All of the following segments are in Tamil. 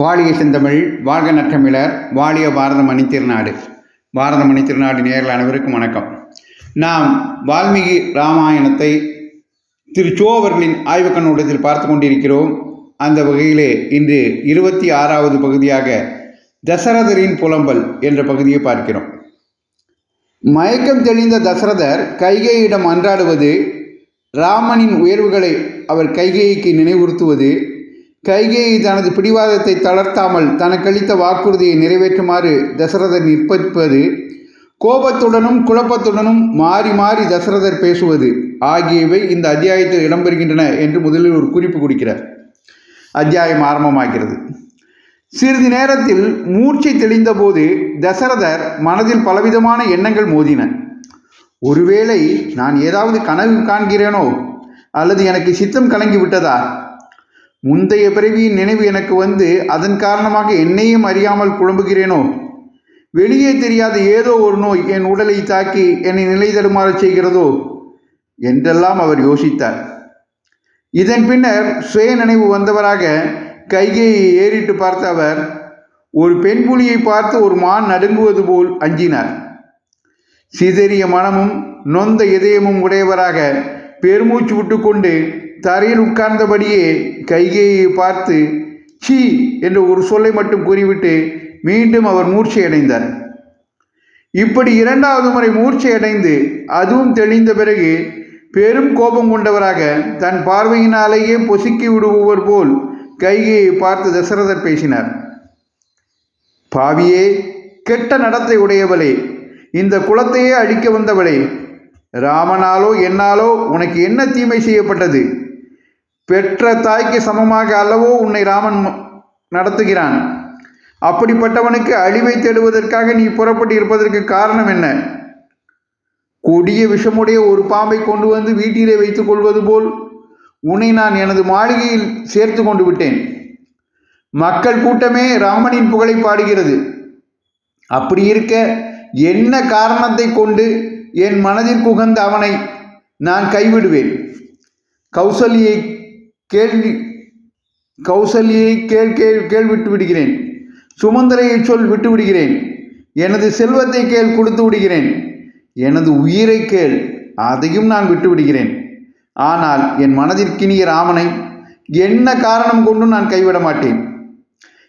வாழிய செந்தமிழ், வாழ்க நற்றமிழர், வாழிய பாரத மணித்திருநாடு. பாரத மணித்திருநாடு நேயர்கள் அனைவருக்கும் வணக்கம். நாம் வால்மீகி ராமாயணத்தை திரு சோ அவர்களின் ஆய்வுக் கண்ணோட்டத்தில் பார்த்து கொண்டிருக்கிறோம். அந்த வகையிலே இன்று 26வது பகுதியாக தசரதரின் புலம்பல் என்ற பகுதியை பார்க்கிறோம். மயக்கம் தெளிந்த தசரதர் கைகேயிடம் அன்றாடுவது, ராமனின் உயர்வுகளை அவர் கைகேயிக்கு நினைவுறுத்துவது, கைகேயி தனது பிடிவாதத்தை தளர்த்தாமல் தனக்களித்த வாக்குறுதியை நிறைவேற்றுமாறு தசரதர் நிர்பந்திப்பது, கோபத்துடனும் குழப்பத்துடனும் மாறி மாறி தசரதர் பேசுவது ஆகியவை இந்த அத்தியாயத்தில் இடம்பெறுகின்றன என்று முதலில் ஒரு குறிப்பு கொடுக்கிறார். அத்தியாயம் ஆரம்பமாகிறது. சிறிது நேரத்தில் மூர்ச்சை தெளிந்த போது தசரதர் மனதில் பலவிதமான எண்ணங்கள் மோதின. ஒருவேளை நான் ஏதாவது கனவு காண்கிறேனோ, அல்லது எனக்கு சித்தம் கலங்கி விட்டதா? முந்தைய பிறவியின் நினைவு எனக்கு வந்து அதன் காரணமாக என்னையும் அறியாமல் குழம்புகிறேனோ? வெளியே தெரியாத ஏதோ ஒரு நோய் என் உடலை தாக்கி என்னை நிலை தடுமாற செய்கிறதோ என்றெல்லாம் அவர் யோசித்தார். இதன் பின்னர் சுய நினைவு வந்தவராக கைகேயை ஏறிட்டு பார்த்த அவர் ஒரு பெண் புலியை பார்த்து ஒரு மான் நடுங்குவது போல் அஞ்சினார். சிதறிய மனமும் நொந்த இதயமும் உடையவராக பெருமூச்சு விட்டு கொண்டு தரையில் உட்கார்ந்தபடியே கைகேயை பார்த்து சீ என்ற ஒரு சொல்லை மட்டும் கூறிவிட்டு மீண்டும் அவர் மூர்ச்சையடைந்தார். இப்படி இரண்டாவது முறை மூர்ச்சையடைந்து அதுவும் தெளிந்த பிறகு பெரும் கோபம் கொண்டவராக தன் பார்வையினாலேயே பொசுக்கி விடுபவர் போல் கைகேயை பார்த்து தசரதர் பேசினார். பாவியே, கெட்ட நடத்தை உடையவளே, இந்த குலத்தையே அழிக்க வந்தவளே, ராமனாலோ என்னாலோ உனக்கு என்ன தீமை செய்யப்பட்டது? பெற்ற தாய்க்கு சமமாக அல்லவோ உன்னை ராமன் நடத்துகிறான். அப்படிப்பட்டவனுக்கு அழிவை தேடுவதற்காக நீ புறப்பட்டு இருப்பதற்கு காரணம் என்ன? கொடிய விஷமுடைய ஒரு பாம்பை கொண்டு வந்து வீட்டிலே வைத்துக் கொள்வது போல் உன்னை நான் எனது மாளிகையில் சேர்த்து கொண்டு விட்டேன். மக்கள் கூட்டமே ராமனின் புகழை பாடுகிறது. அப்படி இருக்க என்ன காரணத்தை கொண்டு என் மனதிற்கு உகந்த அவனை நான் கைவிடுவேன்? கௌசல்யை விட்டு விடுகிறேன். சுமந்திரையை சொல் விட்டு விடுகிறேன். எனது செல்வத்தை கேள் கொடுத்து விடுகிறேன். எனது உயிரை கேள், அதையும் நான் விட்டு விடுகிறேன். ஆனால் என் மனதிற்கினிய ராமனை என்ன காரணம் கொண்டும் நான் கைவிட மாட்டேன்.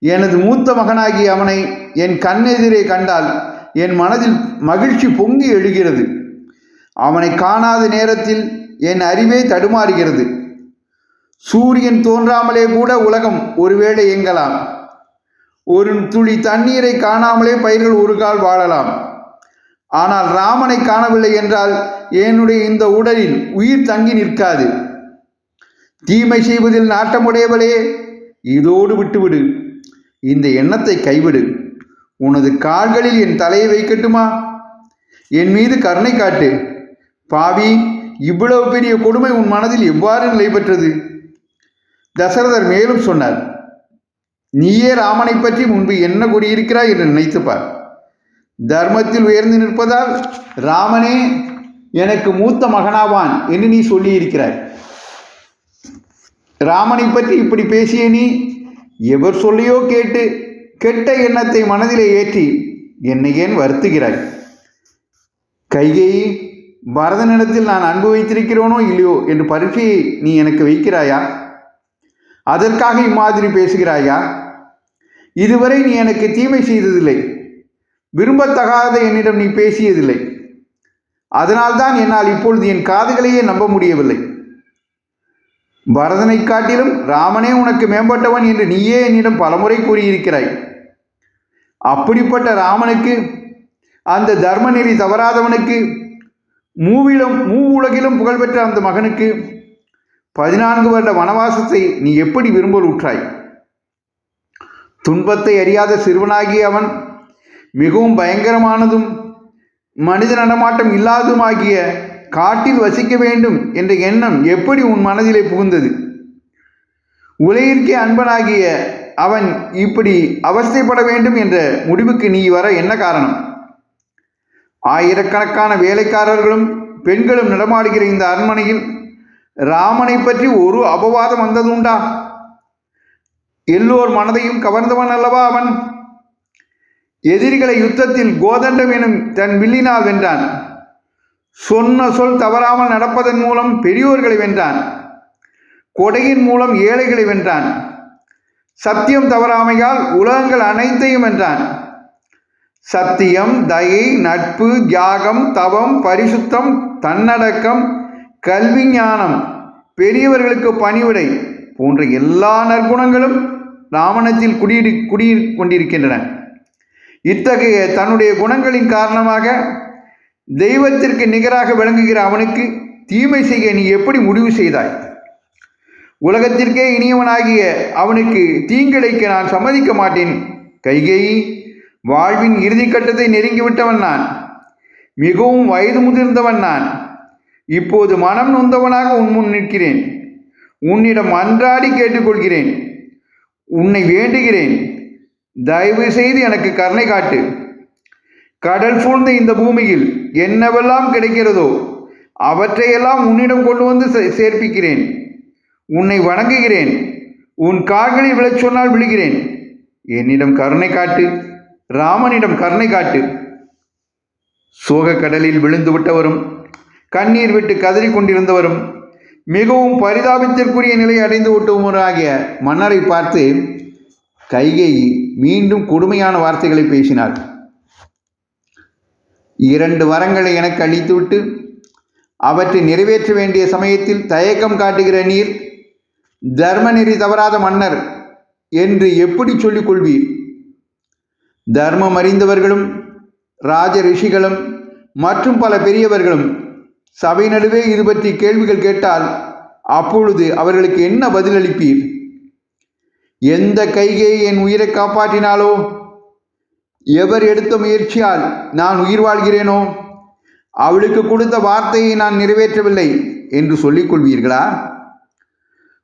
எனது மூத்த மகனாகிய அவனை என் கண்ணெதிரே கண்டால் என் மனதில் மகிழ்ச்சி பொங்கி எழுகிறது. அவனை காணாத நேரத்தில் என் அறிவே தடுமாறுகிறது. சூரியன் தோன்றாமலே கூட உலகம் ஒருவேளை இயங்கலாம். ஒரு துளி தண்ணீரை காணாமலே பயிர்கள் ஒரு கால் வாழலாம். ஆனால் ராமனை காணவில்லை என்றால் என்னுடைய இந்த உடலில் உயிர் தங்கி நிற்காது. தீமை செய்வதில் நாட்டமுடையவளே, இதோடு விட்டுவிடு. இந்த எண்ணத்தை கைவிடு. உனது கால்களில் என் தலையை வைக்கட்டுமா? என் மீது கருணை காட்டு. பாவி, இவ்வளவு பெரிய கொடுமை உன் மனதில் எவ்வாறு நிலை பெற்றது? தசரதர் மேலும் சொன்னார், நீயே ராமனை பற்றி முன்பு என்ன கூறியிருக்கிறாய் என்று நினைத்துப்பார். தர்மத்தில் உயர்ந்து நிற்பதால் ராமனே எனக்கு மூத்த மகனாவான் என்று நீ சொல்லியிருக்கிறாய். ராமனை பற்றி இப்படி பேசிய நீ எவர் சொல்லையோ கேட்டு கெட்ட எண்ணத்தை மனதிலே ஏற்றி என்னை ஏன் வருத்துகிறாய்? கைகேயி, பரதனிடத்தில் நான் அன்பு வைத்திருக்கிறோனோ இல்லையோ என்று பரீட்சையை நீ எனக்கு வைக்கிறாயா? அதற்காக இம்மாதிரி பேசுகிறாயா? இதுவரை நீ எனக்கு தீமை செய்ததில்லை. விரும்பத்தகாத என்னிடம் நீ பேசியதில்லை. அதனால்தான் என்னால் இப்பொழுது என் காதுகளையே நம்ப முடியவில்லை. பரதனை காட்டிலும் ராமனே உனக்கு மேம்பட்டவன் என்று நீயே என்னிடம் பலமுறை கூறியிருக்கிறாய். அப்படிப்பட்ட ராமனுக்கு, அந்த தர்ம நெறி தவறாதவனுக்கு, மூவுலகிலும் புகழ்பெற்ற அந்த மகனுக்கு 14 வருட வனவாசத்தை நீ எப்படி விரும்பல் உற்றாய்? துன்பத்தை அறியாத சிறுவனாகிய அவன் மிகவும் பயங்கரமானதும் மனித நடமாட்டம் இல்லாததுமாகிய காட்டில் வசிக்க வேண்டும் என்ற எண்ணம் எப்படி உன் மனதிலே புகுந்தது? உலகிற்கே அன்பனாகிய அவன் இப்படி அவஸ்தைப்பட வேண்டும் என்ற முடிவுக்கு நீ வர என்ன காரணம்? ஆயிரக்கணக்கான வேலைக்காரர்களும் பெண்களும் நடமாடுகிற இந்த அரண்மனையில் ராமனை பற்றி ஒரு அபவாதம் வந்ததுண்டா? எல்லோர் மனதையும் கவர்ந்தவன் அல்லவா அவன். எதிரிகளை யுத்தத்தில் கோதண்டம் எனும் தன் வில்லினால் வென்றான். சொன்ன சொல் தவறாமல் நடப்பதன் மூலம் பெரியோர்களை வென்றான். கொடையின் மூலம் ஏழைகளை வென்றான். சத்தியம் தவறாமையால் உலகங்கள் அனைத்தையும் வென்றான். சத்தியம், தயை, நட்பு, தியாகம், தவம், பரிசுத்தம், தன்னடக்கம், கல்வி, ஞானம், பெரியவர்களுக்கு பணிவிடை போன்ற எல்லா நற்குணங்களும் ராவணத்தில் குடியிருக்கின்றன. இத்தகைய தன்னுடைய குணங்களின் காரணமாக தெய்வத்திற்கு நிகராக விளங்குகிற அவனுக்கு தீமை செய்ய நீ எப்படி முடிவு செய்தாய்? உலகத்திற்கே இனியவனாகிய அவனுக்கு தீங்கிழைக்க நான் சம்மதிக்க மாட்டேன். கைகேயி, வாழ்வின் இறுதிக்கட்டத்தை நெருங்கிவிட்டவன் நான். மிகவும் வயது முதிர்ந்தவன் நான். இப்போது மனம் நொந்தவனாக உன் முன் நிற்கிறேன். உன்னிடம் அன்றாடி கேட்டுக்கொள்கிறேன். உன்னை வேண்டுகிறேன். தயவு செய்து எனக்கு கருணை காட்டு. கடல் சூழ்ந்த இந்த பூமியில் என்னவெல்லாம் கிடைக்கிறதோ அவற்றையெல்லாம் உன்னிடம் கொண்டு வந்து சேர்ப்பிக்கிறேன். உன்னை வணங்குகிறேன். உன் கால்களில் விழச் சொன்னால் விழுகிறேன். என்னிடம் கருணை காட்டு. ராமனிடம் கருணை காட்டு. சோகக்கடலில் விழுந்து விட்டவரும் கண்ணீர் விட்டு கதறி கொண்டிருந்தவரும் மிகவும் பரிதாபத்திற்குரிய நிலை அடைந்து விட்டவராகிய மன்னரை பார்த்து கைகேயி மீண்டும் கொடுமையான வார்த்தைகளை பேசினார். 2 வரங்களை எனக்கு அளித்துவிட்டு அவற்றை நிறைவேற்ற வேண்டிய சமயத்தில் தயக்கம் காட்டுகிற நீர் தர்மநெறி தவறாத மன்னர் என்று எப்படி சொல்லிக் கொள்வீர்? தர்மம் அறிந்தவர்களும் ராஜ ரிஷிகளும் மற்றும் பல பெரியவர்களும் சபை நடுவே இது பற்றி கேள்விகள் கேட்டால் அப்பொழுது அவர்களுக்கு என்ன பதிலளிப்பீர்? எந்த கைகேயி என் உயிரை காப்பாற்றினாலோ, எவர் எடுத்த முயற்சியால் நான் உயிர் வாழ்கிறேனோ, அவளுக்கு கொடுத்த வார்த்தையை நான் நிறைவேற்றவில்லை என்று சொல்லிக் கொள்வீர்களா?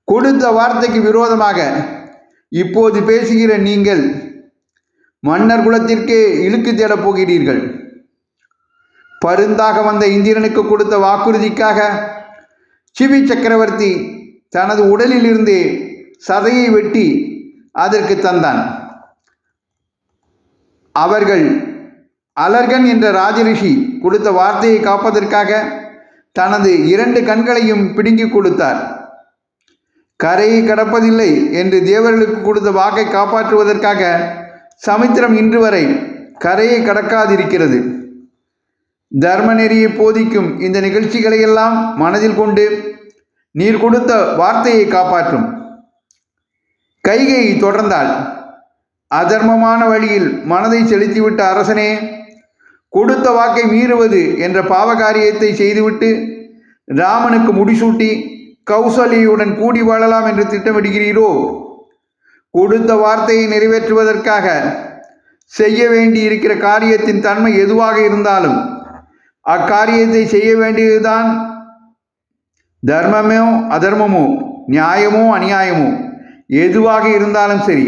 கொடுத்த வார்த்தைக்கு விரோதமாக இப்போது பேசுகிற நீங்கள் மன்னர் குலத்திற்கே இழுக்கு தேடப் போகிறீர்கள். பருந்தாக வந்த இந்திரனுக்கு கொடுத்த வாக்குறுதிக்காக சிவி சக்கரவர்த்தி தனது உடலில் இருந்தே சதையை வெட்டி அதற்கு தந்தான். அவர்கள் அலர்கன் என்ற ராஜரிஷி கொடுத்த வார்த்தையை காப்பதற்காக தனது 2 கண்களையும் பிடுங்கி கொடுத்தார். கரையை கடப்பதில்லை என்று தேவர்களுக்கு கொடுத்த வாக்கை காப்பாற்றுவதற்காக சமுத்திரம் இன்று வரை கரையை கடக்காதிருக்கிறது. தர்ம நெறியை போதிக்கும் இந்த நிகழ்ச்சிகளையெல்லாம் மனதில் கொண்டு நீர் கொடுத்த வார்த்தையை காப்பாற்றும். கைகேயி தொடர்ந்தாள். அதர்மமான வழியில் மனதை செலுத்திவிட்ட அரசனே, கொடுத்த வாக்கை மீறுவது என்ற பாவகாரியத்தை செய்துவிட்டு ராமனுக்கு முடிசூட்டி கௌசல்யுடன் கூடி வாழலாம் என்று திட்டமிடுகிறீரோ? கொடுத்த வார்த்தையை நிறைவேற்றுவதற்காக செய்ய வேண்டி இருக்கிற காரியத்தின் தன்மை எதுவாக இருந்தாலும் அக்காரியத்தை செய்ய வேண்டியதுதான். தர்மமோ அதர்மமோ, நியாயமோ அநியாயமோ எதுவாக இருந்தாலும் சரி,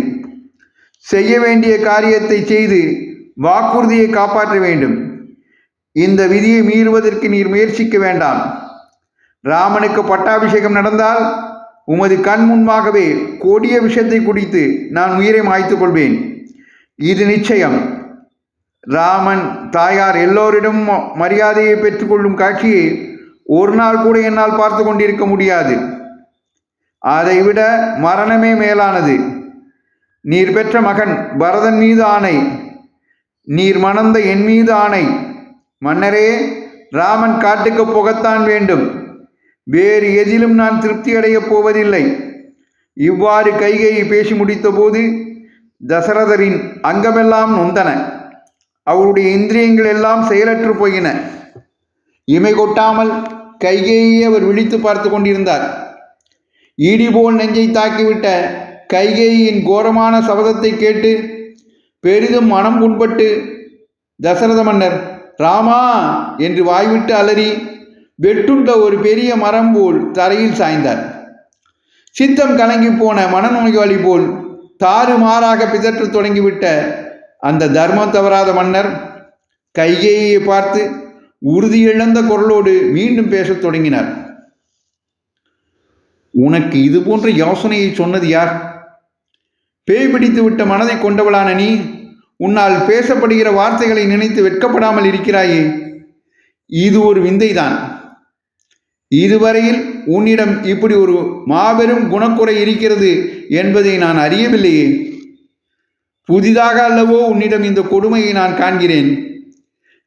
செய்ய வேண்டிய காரியத்தை செய்து வாக்குறுதியை காப்பாற்ற வேண்டும். இந்த விதியை மீறுவதற்கு நீர் முயற்சிக்க வேண்டாம். ராமனுக்கு பட்டாபிஷேகம் நடந்தால் உமது கண் முன்பாகவே கொடிய விஷத்தை குடித்து நான் உயிரை மாய்த்து கொள்வேன். இது நிச்சயம். ராமன் தாயார் எல்லோரிடமும் மரியாதையை பெற்றுக்கொள்ளும் காட்சியை ஒரு நாள் கூட என்னால் பார்த்து கொண்டிருக்க முடியாது. அதைவிட மரணமே மேலானது. நீர் பெற்ற மகன் பரதன் மீது ஆணை, நீர் மணந்த என் மீது ஆணை. மன்னரே, ராமன் காட்டுக்கு போகத்தான் வேண்டும். வேறு எதிலும் நான் திருப்தி அடையப் போவதில்லை. இவ்வாறு கைகேயி பேசி முடித்த போது தசரதரின் அங்கமெல்லாம் நொந்தன. அவருடைய இந்திரியங்கள் எல்லாம் செயலற்று போயின. இமை கொட்டாமல் கைகேயை அவர் விழித்து பார்த்து கொண்டிருந்தார். இடிபோல் நெஞ்சை தாக்கிவிட்ட கைகேயின் கோரமான சபதத்தை கேட்டு பெரிதும் மனம் புண்பட்டு தசரத மன்னர் ராமா என்று வாய்விட்டு அலறி வெட்டுண்ட ஒரு பெரிய மரம் போல் தரையில் சாய்ந்தார். சித்தம் கலங்கி போன மனநோயாளி போல் தாறுமாறாக பிதற்றத் தொடங்கிவிட்ட அந்த தர்மம் தவறாத மன்னர் கைகேயை பார்த்து உறுதியிழந்த குரலோடு மீண்டும் பேசத் தொடங்கினார். உனக்கு இது போன்ற யோசனையை சொன்னது யார்? பேய் பிடித்து விட்ட மனதை கொண்டவளான நீ உன்னால் பேசப்படுகிற வார்த்தைகளை நினைத்து வெட்கப்படாமல் இருக்கிறாயே, இது ஒரு விந்தைதான். இதுவரையில் உன்னிடம் இப்படி ஒரு மாபெரும் குணக்குறை இருக்கிறது என்பதை நான் அறியவில்லையே. புதிதாக அல்லவோ உன்னிடம் இந்த கொடுமையை நான் காண்கிறேன்.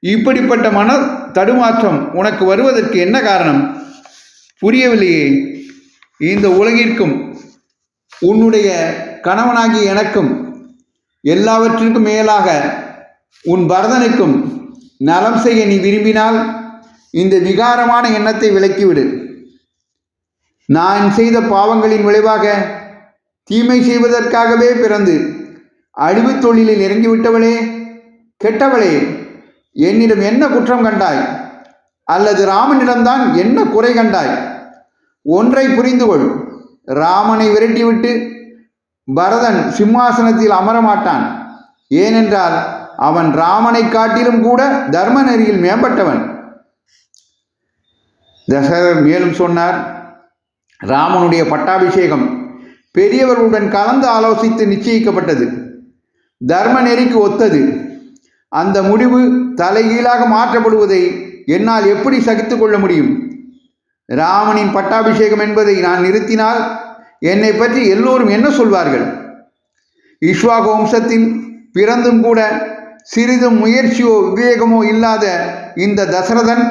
இப்படிப்பட்ட மன தடுமாற்றம் உனக்கு வருவதற்கு என்ன காரணம் புரியவில்லையே. இந்த உலகிற்கும் உன்னுடைய கணவனாகிய எனக்கும் எல்லாவற்றிற்கும் மேலாக உன் பரதனுக்கும் நலம் செய்ய நீ விரும்பினால் இந்த விகாரமான எண்ணத்தை விலக்கிவிடு. நான் செய்த பாவங்களின் விளைவாக தீமை செய்வதற்காகவே பிறந்து அழிவு தொழிலில் இறங்கிவிட்டவளே, கெட்டவளே, என்னிடம் என்ன குற்றம் கண்டாய்? அல்லது ராமனிடம்தான் என்ன குறை கண்டாய்? ஒன்றை புரிந்து கொள். ராமனை விரட்டிவிட்டு பரதன் சிம்மாசனத்தில் அமரமாட்டான். ஏனென்றால் அவன் ராமனை காட்டிலும் கூட தர்ம நெறியில் மேம்பட்டவன். தசரதர் மேலும் சொன்னார், ராமனுடைய பட்டாபிஷேகம் பெரியவர்களுடன் கலந்து ஆலோசித்து நிச்சயிக்கப்பட்டது. தர்ம நெறிக்கு ஒத்தது. அந்த முடிவு தலைகீழாக மாற்றப்படுவதை என்னால் எப்படி சகித்து கொள்ள முடியும்? ராமனின் பட்டாபிஷேகம் என்பதை நான் நிறுத்தினால் என்னை பற்றி எல்லோரும் என்ன சொல்வார்கள்? இக்ஷ்வாகு வம்சத்தில் பிறந்தும் கூட சிறிதும் முயற்சியோ விவேகமோ இல்லாத இந்த தசரதன்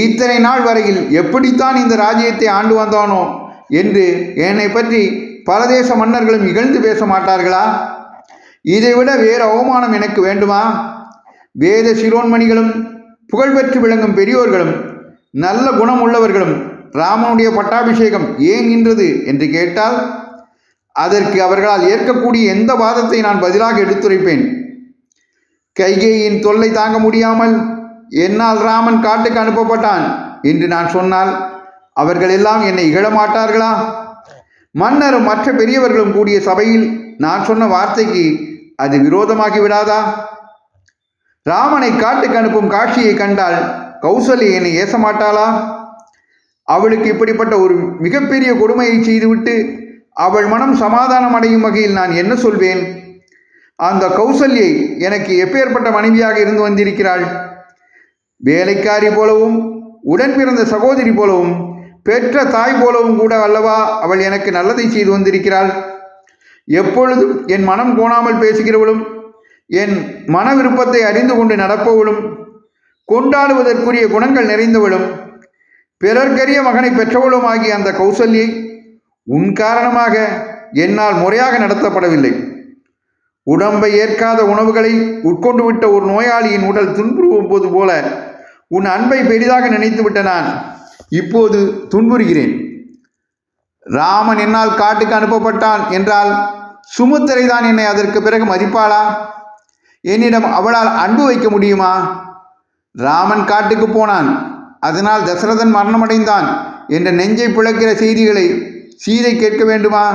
இத்தனை நாள் வரையில் எப்படித்தான் இந்த ராஜ்யத்தை ஆண்டு வந்தானோ என்று என்னை பற்றி பல தேச மன்னர்களும் இகழ்ந்து பேச மாட்டார்களா? இதைவிட வேறு அவமானம் எனக்கு வேண்டுமா? வேத சிரோன்மணிகளும் புகழ்பெற்று விளங்கும் பெரியோர்களும் நல்ல குணம் உள்ளவர்களும் ராமனுடைய பட்டாபிஷேகம் ஏன் நின்றது என்று கேட்டால் அதற்கு அவர்களால் ஏற்கக்கூடிய எந்த வாதத்தை நான் பதிலாக எடுத்துரைப்பேன். கைகேயின் தொல்லை தாங்க முடியாமல் என்னால் ராமன் காட்டுக்கு அனுப்பப்பட்டான் என்று நான் சொன்னால் அவர்கள் எல்லாம் என்னை இகழமாட்டார்களா? மன்னரும் மற்ற பெரியவர்களும் கூடிய சபையில் நான் சொன்ன வார்த்தைக்கு அது விரோதமாகி விடாதா? ராமனை காட்டுக்கு அனுப்பும் காட்சியை கண்டால் கௌசல்யா என்னை ஏசமாட்டாளா? அவளுக்கு இப்படிப்பட்ட ஒரு மிகப்பெரிய கொடுமையை செய்துவிட்டு அவள் மனம் சமாதானம் அடையும் வகையில் நான் என்ன சொல்வேன்? அந்த கௌசல்யை எனக்கு எப்பேற்பட்ட மனைவியாக இருந்து வந்திருக்கிறாள்? வேலைக்காரி போலவும் உடன் பிறந்த சகோதரி போலவும் பெற்ற தாய் போலவும் கூட அல்லவா அவள் எனக்கு நல்லதை செய்து வந்திருக்கிறாள். எப்பொழுதும் என் மனம் கோணாமல் பேசுகிறவளும் என் மன விருப்பத்தை அறிந்து கொண்டு நடப்பவளும் கொண்டாடுவதற்குரிய குணங்கள் நிறைந்தவளும் பிறர்க்கரிய மகனை பெற்றவளும் ஆகிய அந்த கௌசல்யை உன் காரணமாக என்னால் முறையாக நடத்தப்படவில்லை. உடம்பை ஏற்காத உணவுகளை உட்கொண்டு விட்ட ஒரு நோயாளியின் உடல் துன்புறும் போது போல உன் அன்பை பெரிதாக நினைத்து விட்ட நான் இப்போது துன்புறுகிறேன். ராமன் என்னால் காட்டுக்கு அனுப்பப்பட்டான் என்றால் சுமுத்திரை தான் என்னை அதற்கு பிறகு மதிப்பாளா? என்னிடம் அவளால் அன்பு வைக்க முடியுமா? ராமன் காட்டுக்கு போனான், அதனால் தசரதன் மரணமடைந்தான் என்ற நெஞ்சை பிளக்கிற செய்திகளை சீதை கேட்க வேண்டுமா?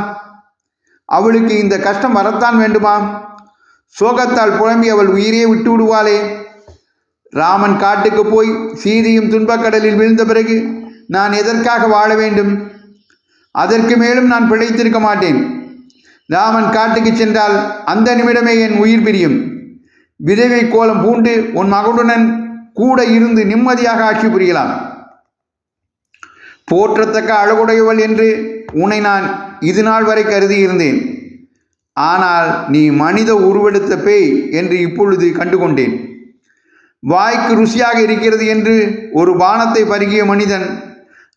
அவளுக்கு இந்த கஷ்டம் வரத்தான் வேண்டுமா? சோகத்தால் புலம்பி அவள் உயிரே விட்டு விடுவாளே. ராமன் காட்டுக்கு போய் சீதையும் துன்பக்கடலில் வீழ்ந்த பிறகு நான் எதற்காக வாழ வேண்டும்? அதற்கு மேலும் நான் பிழைத்திருக்க மாட்டேன். ராமன் காட்டுக்கு சென்றால் அந்த நிமிடமே என் உயிர் பிரியும். விதவை கோலம் பூண்டு உன் மகனுடன் கூட இருந்து நிம்மதியாக ஆட்சி புரியலாம். போற்றத்தக்க அழகுடையவள் என்று உன்னை நான் இது நாள் வரை கருதி இருந்தேன். ஆனால் நீ மனித உருவெடுத்த பேய் என்று இப்பொழுது கண்டுகொண்டேன். வாய்க்கு ருசியாக இருக்கிறது என்று ஒரு பானத்தை பருகிய மனிதன்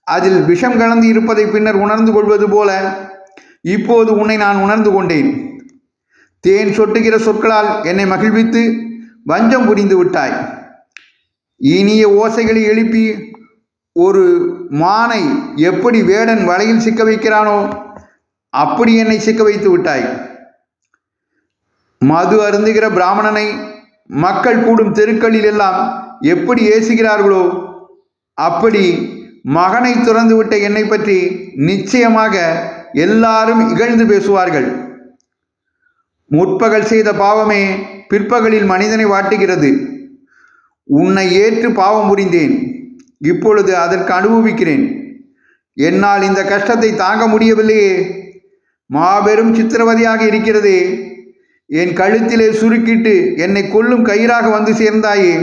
அதில் விஷம் கலந்து இருப்பதை பின்னர் உணர்ந்து கொள்வது போல இப்போது உன்னை நான் உணர்ந்து கொண்டேன். தேன் சொட்டுகிற சொற்களால் என்னை மகிழ்வித்து வஞ்சம் புரிந்து விட்டாய். இனிய ஓசைகளை எழுப்பி ஒரு மானை எப்படி வேடன் வலையில் சிக்க வைக்கிறானோ அப்படி என்னை சிக்க வைத்து விட்டாய். மது அருந்துகிற பிராமணனை மக்கள் கூடும் தெருக்களில் எல்லாம் எப்படி ஏசுகிறார்களோ அப்படி மகனை துறந்து விட்ட என்னை பற்றி நிச்சயமாக எல்லாரும் இகழ்ந்து பேசுவார்கள். முற்பகல் செய்த பாவமே பிற்பகலில் மனிதனை வாட்டுகிறது. உன்னை ஏற்று பாவம் புரிந்தேன், இப்பொழுது அதற்கு அனுபவிக்கிறேன். என்னால் இந்த கஷ்டத்தை தாங்க முடியவில்லையே. மாபெரும் சித்திரவதையாக இருக்கிறது. என் கழுத்திலே சுருக்கிட்டு என்னை கொல்லும் கயிறாக வந்து சேர்ந்தாயே.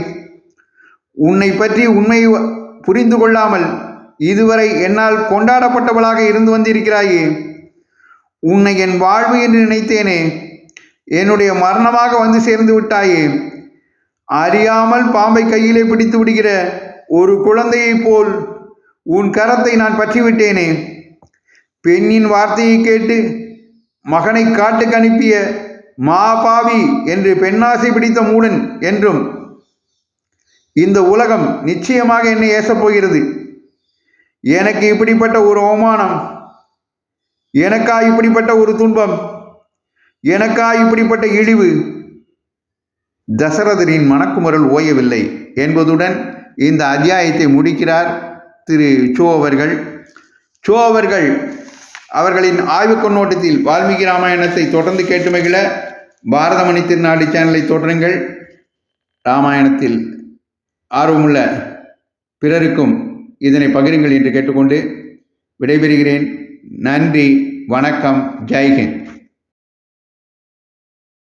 உன்னை பற்றி உண்மையை புரிந்து கொள்ளாமல் இதுவரை என்னால் கொண்டாடப்பட்டவளாக இருந்து வந்திருக்கிறாயே. உன்னை என் வாழ்வு என்று நினைத்தேனே, என்னுடைய மரணமாக வந்து சேர்ந்து விட்டாயே. அறியாமல் பாம்பை கையிலே பிடித்து விடுகிற ஒரு குழந்தையைப் போல் உன் கரத்தை நான் பற்றிவிட்டேனே. பெண்ணின் வார்த்தையை கேட்டு மகனை காட்டுக்கு அனுப்பிய மாபாவி என்று பெண்ணாசை பிடித்த மூடன் என்றும் இந்த உலகம் நிச்சயமாக என்னை ஏசப்போகிறது. எனக்கு இப்படிப்பட்ட ஒரு அவமானம், எனக்கா இப்படிப்பட்ட ஒரு துன்பம், எனக்கா இப்படிப்பட்ட இழிவு? தசரதரின் மனக்குமுறல் ஓயவில்லை என்பதுடன் இந்த அத்தியாயத்தை முடிக்கிறார் திரு சோ அவர்கள். சோ அவர்கள் அவர்களின் ஆய்வு கண்ணோட்டத்தில் வால்மீகி ராமாயணத்தை தொடர்ந்து கேட்டு மகிழ பாரதமணி திருநாடு சேனலை தொடருங்கள். ராமாயணத்தில் ஆர்வமுள்ள பிறருக்கும் இதனை பகிருங்கள் என்று கேட்டுக்கொண்டு விடைபெறுகிறேன். நன்றி, வணக்கம், ஜெய்ஹிந்த்.